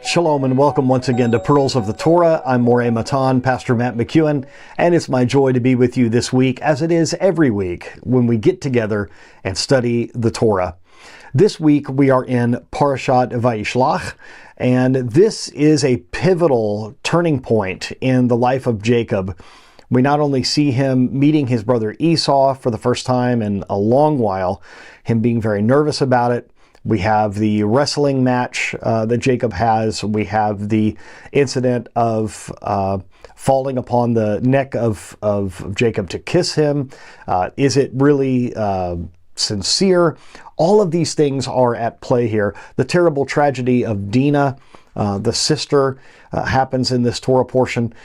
Shalom and welcome once again to Pearls of the Torah. I'm Moreh Matan, Pastor Matt McKeown, and it's my joy to be with you this week, as it is every week when we get together and study the Torah. This week we are in Parashat Vayishlach, and this is a pivotal turning point in the life of Jacob. We not only see him meeting his brother Esau for the first time in a long while, him being very nervous about it. We have the wrestling match that Jacob has. We have the incident of falling upon the neck of Jacob to kiss him. Is it really sincere? All of these things are at play here. The terrible tragedy of Dinah, the sister, happens in this Torah portion.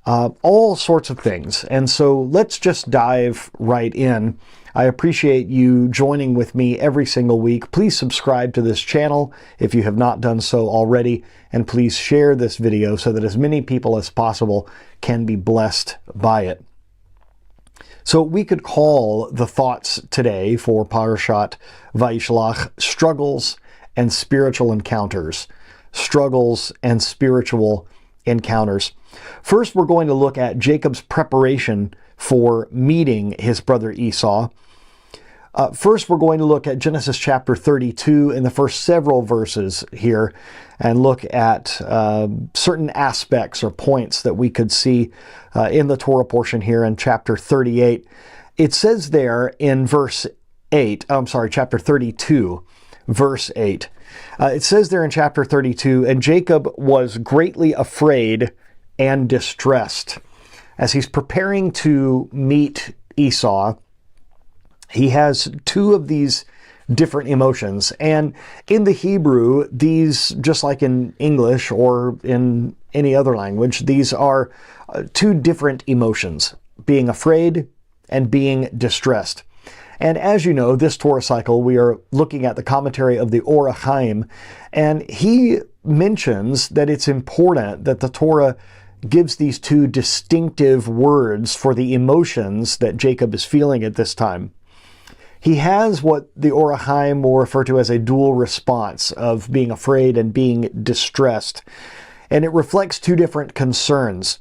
All sorts of things. And so let's just dive right in. I appreciate you joining with me every single week. Please subscribe to this channel if you have not done so already, and please share this video so that as many people as possible can be blessed by it. So we could call the thoughts today for Parashat Vayishlach struggles and spiritual encounters. Struggles and spiritual encounters. First, we're going to look at Jacob's preparation for meeting his brother Esau. First, we're going to look at Genesis chapter 32 in the first several verses here and look at certain aspects or points that we could see in the Torah portion here in chapter 38. It says there in chapter 32, verse 8. It says there in chapter 32, and Jacob was greatly afraid and distressed. As he's preparing to meet Esau, he has two of these different emotions. And in the Hebrew, these, just like in English or in any other language, these are two different emotions, being afraid and being distressed. And as you know, this Torah cycle, we are looking at the commentary of the Or HaChaim, and he mentions that it's important that the Torah gives these two distinctive words for the emotions that Jacob is feeling at this time. He has what the Or HaChaim will refer to as a dual response of being afraid and being distressed. And it reflects two different concerns.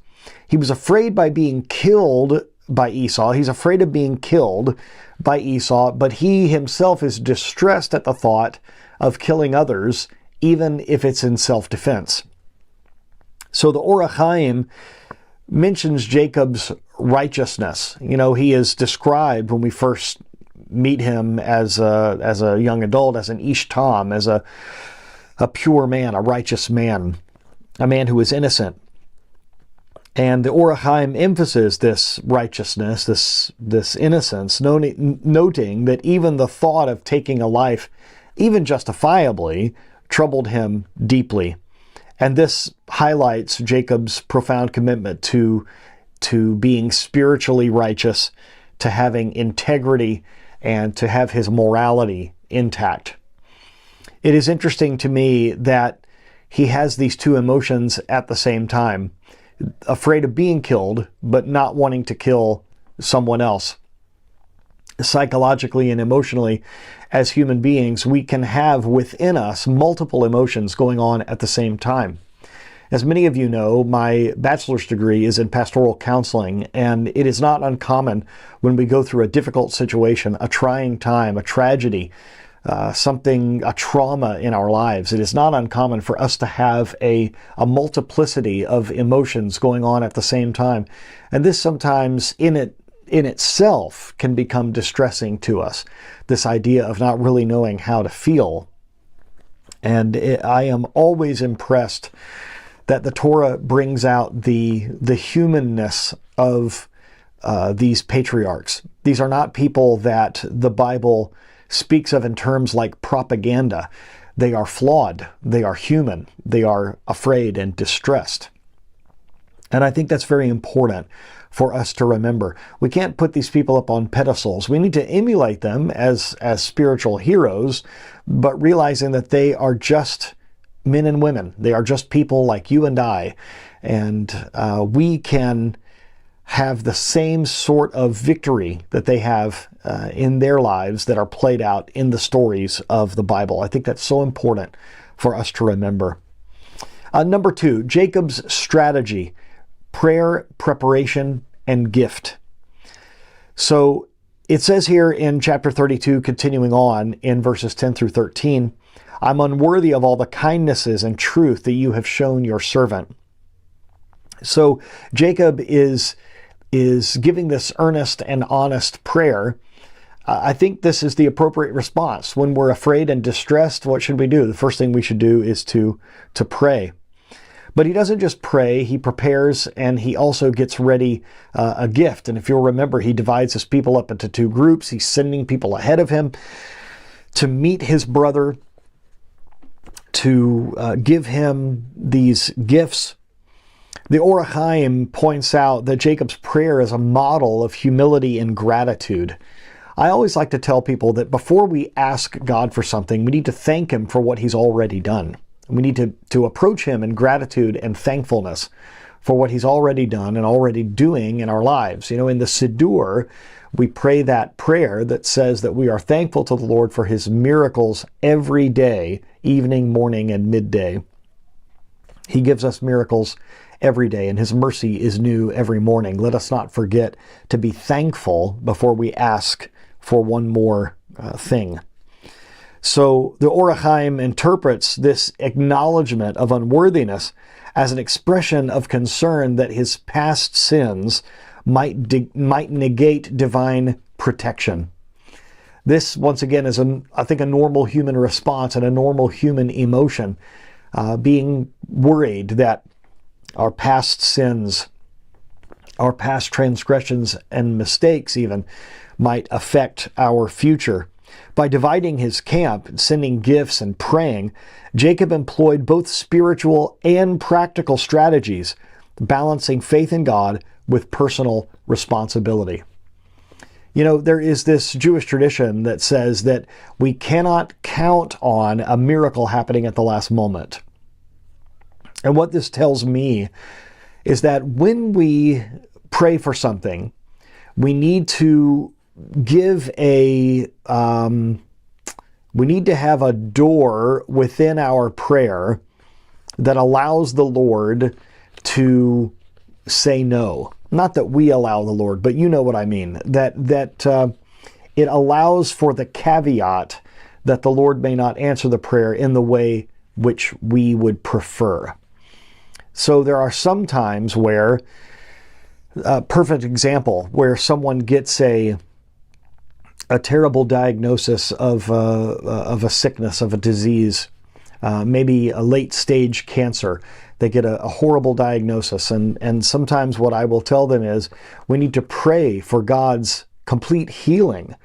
He was afraid by being killed by Esau. He's afraid of being killed by Esau, but he himself is distressed at the thought of killing others, even if it's in self-defense. So the Or HaChaim mentions Jacob's righteousness. You know, he is described when we first meet him as a young adult, as an ish tam, as a pure man, a righteous man, a man who is innocent. And the Or HaChaim emphasizes this righteousness, this innocence, noting that even the thought of taking a life, even justifiably, troubled him deeply. And this highlights Jacob's profound commitment to being spiritually righteous, to having integrity, and to have his morality intact. It is interesting to me that he has these two emotions at the same time, afraid of being killed, but not wanting to kill someone else. Psychologically and emotionally, as human beings, we can have within us multiple emotions going on at the same time. As many of you know, my bachelor's degree is in pastoral counseling, and it is not uncommon when we go through a difficult situation, a trying time, a tragedy, a trauma in our lives. It is not uncommon for us to have a multiplicity of emotions going on at the same time. And this sometimes in itself can become distressing to us, this idea of not really knowing how to feel. And I am always impressed that the Torah brings out the humanness of these patriarchs. These are not people that the Bible speaks of in terms like propaganda. They are flawed. They are human. They are afraid and distressed. And I think that's very important for us to remember. We can't put these people up on pedestals. We need to emulate them as spiritual heroes, but realizing that they are just men and women. They are just people like you and I. And we can have the same sort of victory that they have in their lives that are played out in the stories of the Bible. I think that's so important for us to remember. Number 2, Jacob's strategy: prayer, preparation, and gift. So it says here in chapter 32, continuing on in verses 10 through 13, I'm unworthy of all the kindnesses and truth that you have shown your servant. So Jacob is giving this earnest and honest prayer. I think this is the appropriate response. When we're afraid and distressed, what should we do? The first thing we should do is to pray. But he doesn't just pray, he prepares, and he also gets ready a gift. And if you'll remember, he divides his people up into 2 groups. He's sending people ahead of him to meet his brother, to give him these gifts. The Or HaChaim points out that Jacob's prayer is a model of humility and gratitude. I always like to tell people that before we ask God for something, we need to thank him for what he's already done. We need to approach him in gratitude and thankfulness for what he's already done and already doing in our lives. You know, in the Siddur, we pray that prayer that says that we are thankful to the Lord for his miracles every day, evening, morning, and midday. He gives us miracles every day, and his mercy is new every morning. Let us not forget to be thankful before we ask for one more thing. So the Or HaChaim interprets this acknowledgement of unworthiness as an expression of concern that his past sins might negate divine protection. This, once again, is, I think, a normal human response and a normal human emotion, being worried that our past sins, our past transgressions and mistakes even, might affect our future. By dividing his camp, sending gifts, and praying, Jacob employed both spiritual and practical strategies, balancing faith in God with personal responsibility. You know, there is this Jewish tradition that says that we cannot count on a miracle happening at the last moment. And what this tells me is that when we pray for something, we need to give we need to have a door within our prayer that allows the Lord to say no. Not that we allow the Lord, but you know what I mean. That it allows for the caveat that the Lord may not answer the prayer in the way which we would prefer. So there are some times where, perfect example, where someone gets a terrible diagnosis of a sickness, of a disease, maybe a late stage cancer. They get a horrible diagnosis, and sometimes what I will tell them is we need to pray for God's complete healing,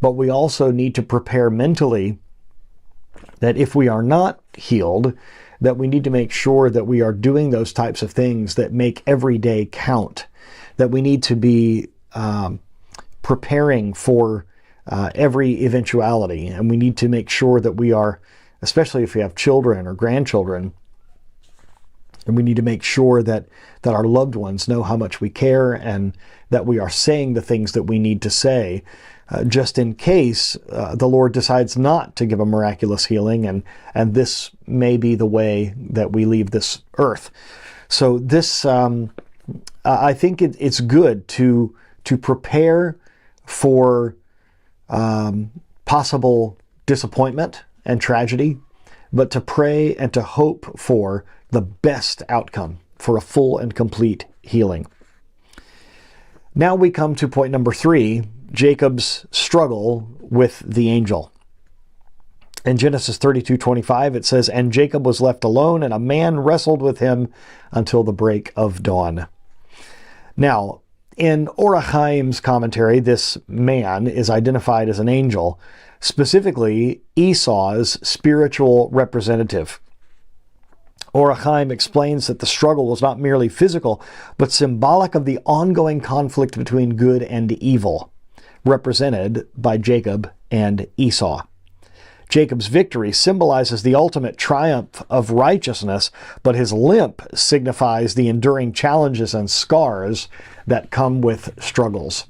but we also need to prepare mentally that if we are not healed, that we need to make sure that we are doing those types of things that make every day count, that we need to be preparing for every eventuality, and we need to make sure that we are, especially if we have children or grandchildren, and we need to make sure that our loved ones know how much we care and that we are saying the things that we need to say, just in case the Lord decides not to give a miraculous healing, and this may be the way that we leave this earth. So this, I think it's good to prepare for possible disappointment and tragedy, but to pray and to hope for the best outcome, for a full and complete healing. Now we come to point number 3, Jacob's struggle with the angel. In Genesis 32:25, it says, "And Jacob was left alone, and a man wrestled with him until the break of dawn." Now, in Or HaChaim's commentary, this man is identified as an angel, specifically Esau's spiritual representative. Or HaChaim explains that the struggle was not merely physical, but symbolic of the ongoing conflict between good and evil, represented by Jacob and Esau. Jacob's victory symbolizes the ultimate triumph of righteousness, but his limp signifies the enduring challenges and scars that come with struggles.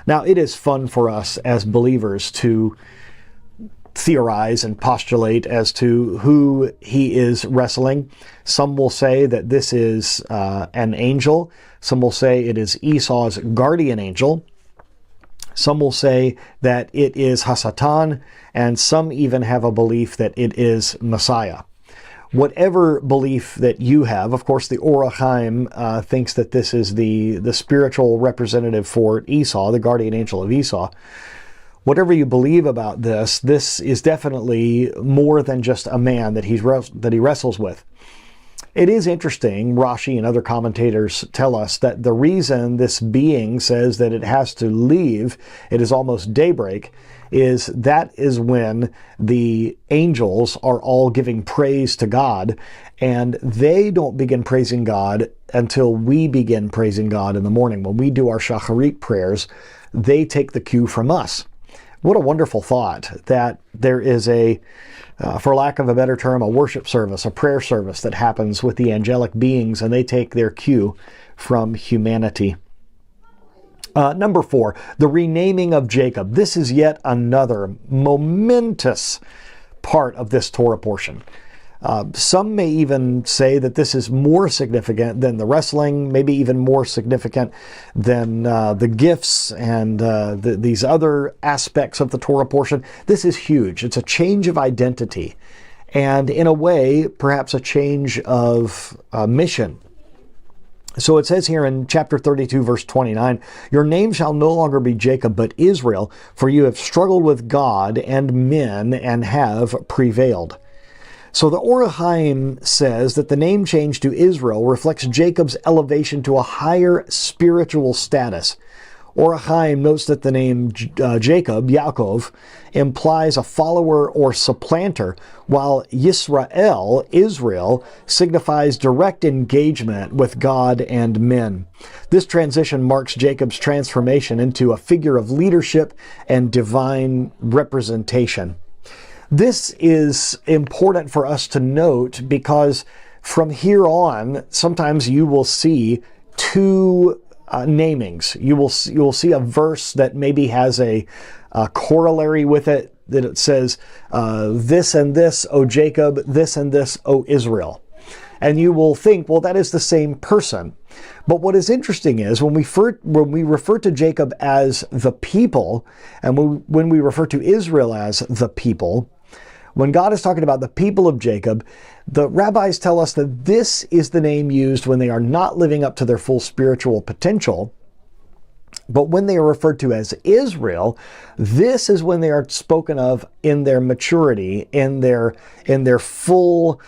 Now, it is fun for us as believers to theorize and postulate as to who he is wrestling. Some will say that this is an angel. Some will say it is Esau's guardian angel. Some will say that it is Hasatan, and some even have a belief that it is Messiah. Whatever belief that you have, of course, the Or HaChaim thinks that this is the spiritual representative for Esau, the guardian angel of Esau. Whatever you believe about this, this is definitely more than just a man that he wrestles with. It is interesting, Rashi and other commentators tell us that the reason this being says that it has to leave, it is almost daybreak, is when the angels are all giving praise to God, and they don't begin praising God until we begin praising God in the morning. When we do our shacharit prayers, they take the cue from us. What a wonderful thought that there is for lack of a better term, a worship service, a prayer service that happens with the angelic beings, and they take their cue from humanity. Number 4, the renaming of Jacob. This is yet another momentous part of this Torah portion. Some may even say that this is more significant than the wrestling, maybe even more significant than the gifts and these other aspects of the Torah portion. This is huge. It's a change of identity, and in a way, perhaps a change of mission. So it says here in chapter 32, verse 29, "Your name shall no longer be Jacob, but Israel, for you have struggled with God and men and have prevailed." So the Or HaChaim says that the name change to Israel reflects Jacob's elevation to a higher spiritual status. Or HaChaim notes that the name Jacob, Yaakov, implies a follower or supplanter, while Yisrael, Israel, signifies direct engagement with God and men. This transition marks Jacob's transformation into a figure of leadership and divine representation. This is important for us to note because from here on, sometimes you will see two namings. You will see a verse that maybe has a corollary with it, that it says, this and this, O Jacob, this and this, O Israel. And you will think, well, that is the same person. But what is interesting is when we refer to Jacob as the people, and when we refer to Israel as the people, when God is talking about the people of Jacob, the rabbis tell us that this is the name used when they are not living up to their full spiritual potential. But when they are referred to as Israel, this is when they are spoken of in their maturity, in their fullness,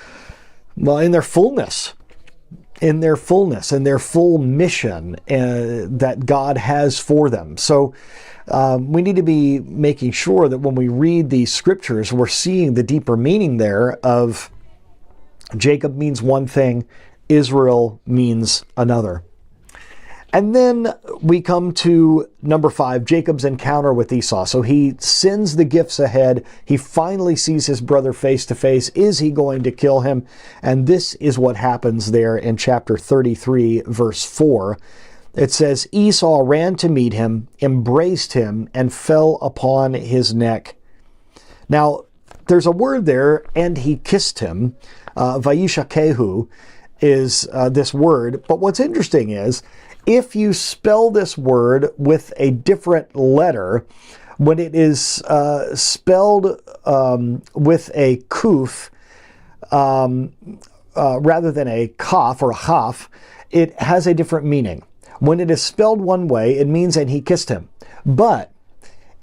in their full mission that God has for them. So we need to be making sure that when we read these scriptures, we're seeing the deeper meaning there of Jacob means one thing, Israel means another. And then we come to number 5, Jacob's encounter with Esau. So he sends the gifts ahead. He finally sees his brother face to face. Is he going to kill him? And this is what happens there in chapter 33, verse 4. It says, Esau ran to meet him, embraced him, and fell upon his neck. Now, there's a word there, and he kissed him. Vayishlach is this word. But what's interesting is, if you spell this word with a different letter, when it is spelled with a kuf rather than a kaf or a chaf, it has a different meaning. When it is spelled one way, it means and he kissed him. But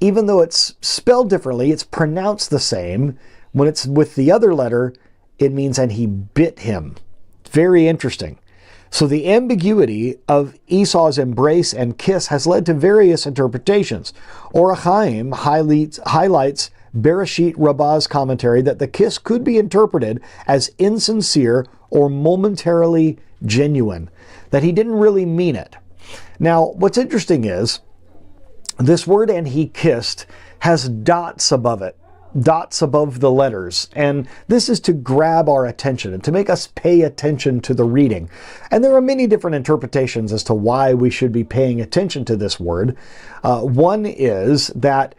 even though it's spelled differently, it's pronounced the same. When it's with the other letter, it means and he bit him. Very interesting. So the ambiguity of Esau's embrace and kiss has led to various interpretations. Or HaChaim highlights Bereshit Rabbah's commentary that the kiss could be interpreted as insincere or momentarily genuine, that he didn't really mean it. Now, what's interesting is this word "and he kissed" has dots above it. Dots above the letters, and this is to grab our attention and to make us pay attention to the reading. And there are many different interpretations as to why we should be paying attention to this word. One is that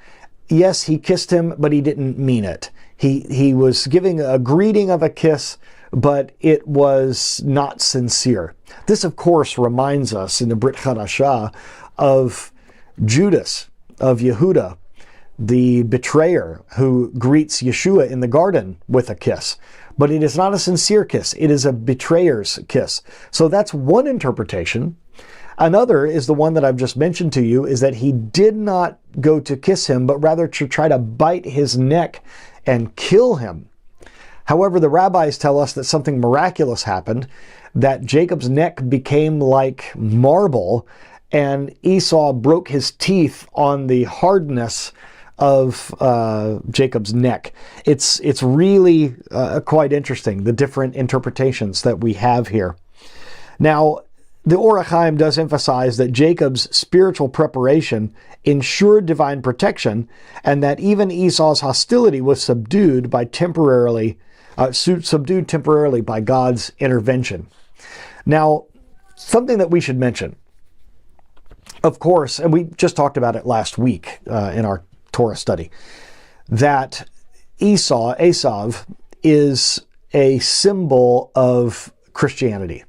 yes, he kissed him, but he didn't mean it. He was giving a greeting of a kiss, but it was not sincere. This, of course, reminds us in the Brit Hadashah of Judas, of Yehuda, the betrayer who greets Yeshua in the garden with a kiss. But it is not a sincere kiss. It is a betrayer's kiss. So that's one interpretation. Another is the one that I've just mentioned to you, is that he did not go to kiss him, but rather to try to bite his neck and kill him. However, the rabbis tell us that something miraculous happened, that Jacob's neck became like marble, and Esau broke his teeth on the hardness of Jacob's neck. It's really quite interesting, the different interpretations that we have here. Now, the Or HaChaim does emphasize that Jacob's spiritual preparation ensured divine protection, and that even Esau's hostility was subdued temporarily by God's intervention. Now, something that we should mention, of course, and we just talked about it last week in our Torah study, that Esav, is a symbol of Christianity,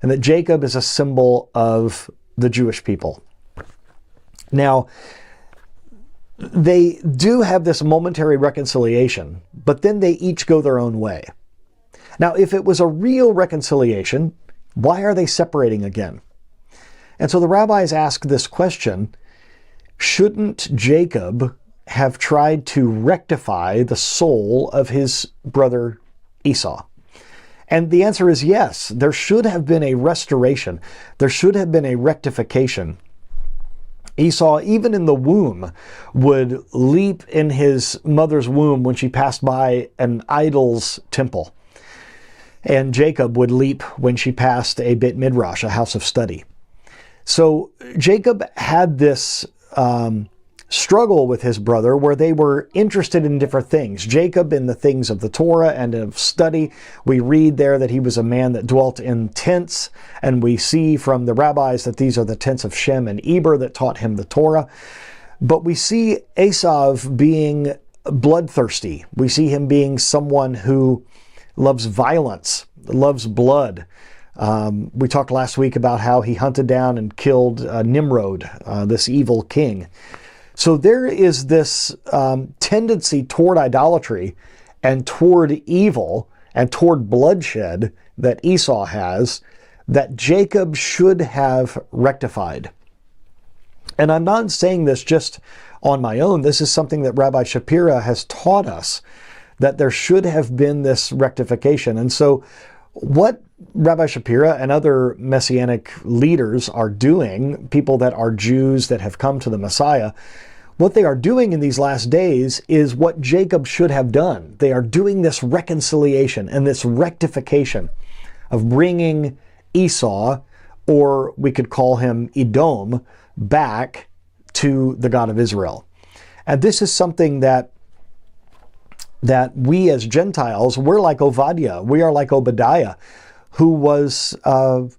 and that Jacob is a symbol of the Jewish people. Now, they do have this momentary reconciliation, but then they each go their own way. Now, if it was a real reconciliation, why are they separating again? And so the rabbis ask this question: shouldn't Jacob have tried to rectify the soul of his brother Esau? And the answer is yes. There should have been a restoration. There should have been a rectification. Esau, even in the womb, would leap in his mother's womb when she passed by an idol's temple. And Jacob would leap when she passed a Beit Midrash, a house of study. So Jacob had this struggle with his brother where they were interested in different things. Jacob in the things of the Torah and of study. We read there that he was a man that dwelt in tents, and we see from the rabbis that these are the tents of Shem and Eber that taught him the Torah. But we see Esav being bloodthirsty. We see him being someone who loves violence, loves blood. We talked last week about how he hunted down and killed Nimrod, this evil king. So there is this tendency toward idolatry and toward evil and toward bloodshed that Esau has, that Jacob should have rectified. And I'm not saying this just on my own. This is something that Rabbi Shapira has taught us, that there should have been this rectification. And so what Rabbi Shapira and other Messianic leaders are doing, people that are Jews that have come to the Messiah, what they are doing in these last days is what Jacob should have done. They are doing this reconciliation and this rectification of bringing Esau, or we could call him Edom, back to the God of Israel. And this is something that we as Gentiles, we're like Ovadia, we are like Obadiah, who was a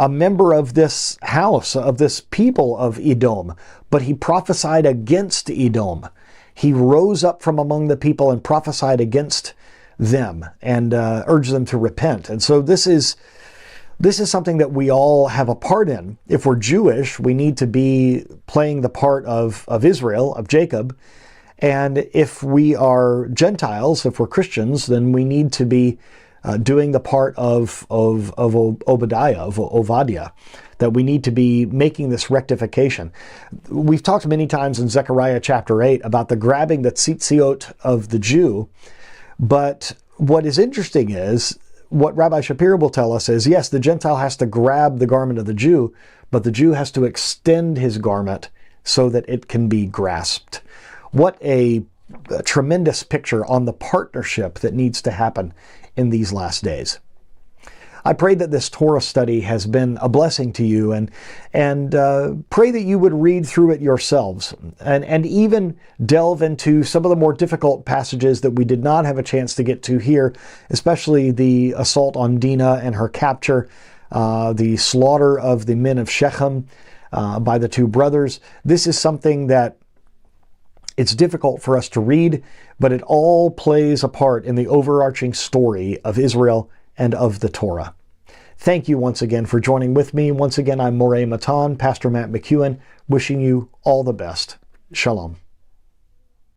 member of this house, of this people of Edom, but he prophesied against Edom. He rose up from among the people and prophesied against them and urged them to repent. And so this is something that we all have a part in. If we're Jewish, we need to be playing the part of Israel, of Jacob. And if we are Gentiles, if we're Christians, then we need to be doing the part of Obadiah, of Ovadia, that we need to be making this rectification. We've talked many times in Zechariah chapter 8 about the grabbing the tzitziot of the Jew, but what is interesting is, what Rabbi Shapira will tell us is, yes, the Gentile has to grab the garment of the Jew, but the Jew has to extend his garment so that it can be grasped. What a tremendous picture on the partnership that needs to happen in these last days. I pray that this Torah study has been a blessing to you, and pray that you would read through it yourselves and even delve into some of the more difficult passages that we did not have a chance to get to here, especially the assault on Dinah and her capture, the slaughter of the men of Shechem by the two brothers. This is something that It's difficult for us to read, but it all plays a part in the overarching story of Israel and of the Torah. Thank you once again for joining with me. Once again, I'm Moreh Matan, Pastor Matt McKeown, wishing you all the best. Shalom.